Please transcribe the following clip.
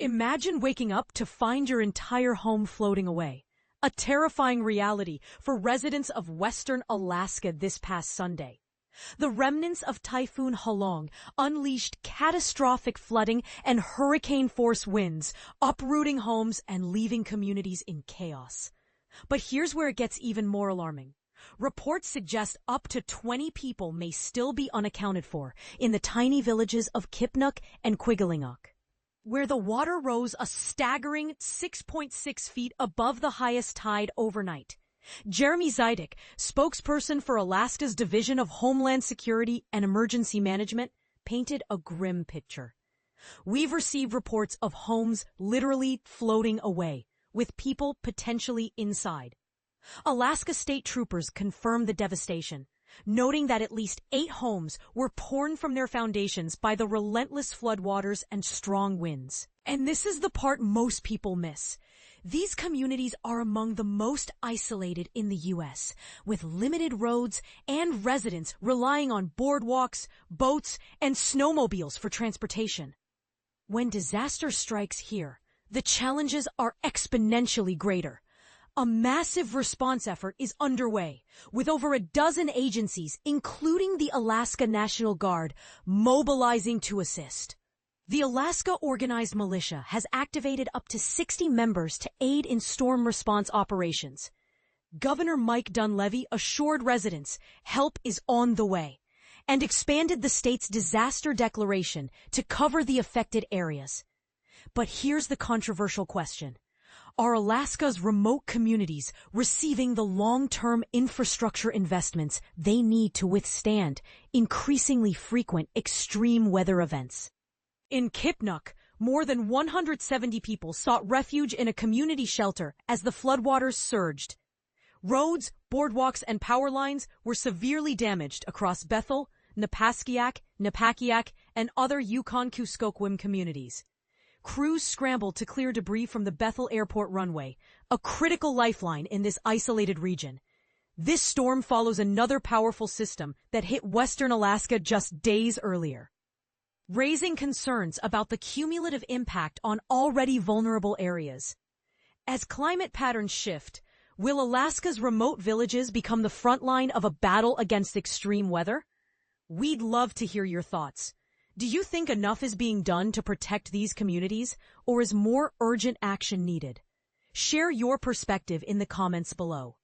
Imagine waking up to find your entire home floating away. A terrifying reality for residents of western Alaska this past Sunday. The remnants of Typhoon Halong unleashed catastrophic flooding and hurricane-force winds, uprooting homes and leaving communities in chaos. But here's where it gets even more alarming. Reports suggest up to 20 people may still be unaccounted for in the tiny villages of Kipnuk and Kwigillingok, where the water rose a staggering 6.6 feet above the highest tide overnight. Jeremy Zidek, spokesperson for Alaska's Division of Homeland Security and Emergency Management, painted a grim picture. We've received reports of homes literally floating away, with people potentially inside. Alaska state troopers confirmed the devastation, noting that at least 8 homes were torn from their foundations by the relentless floodwaters and strong winds. And this is the part most people miss. These communities are among the most isolated in the U.S., with limited roads and residents relying on boardwalks, boats, and snowmobiles for transportation. When disaster strikes here, the challenges are exponentially greater. A massive response effort is underway, with over a dozen agencies, including the Alaska National Guard, mobilizing to assist. The Alaska Organized Militia has activated up to 60 members to aid in storm response operations. Governor Mike Dunleavy assured residents help is on the way and expanded the state's disaster declaration to cover the affected areas. But here's the controversial question. Are Alaska's remote communities receiving the long-term infrastructure investments they need to withstand increasingly frequent extreme weather events? In Kipnuk, more than 170 people sought refuge in a community shelter as the floodwaters surged. Roads, boardwalks, and power lines were severely damaged across Bethel, Napakiak, and other Yukon-Kuskokwim communities. Crews scrambled to clear debris from the Bethel Airport runway, a critical lifeline in this isolated region. This storm follows another powerful system that hit western Alaska just days earlier, raising concerns about the cumulative impact on already vulnerable areas. As climate patterns shift, will Alaska's remote villages become the front line of a battle against extreme weather? We'd love to hear your thoughts. Do you think enough is being done to protect these communities, or is more urgent action needed? Share your perspective in the comments below.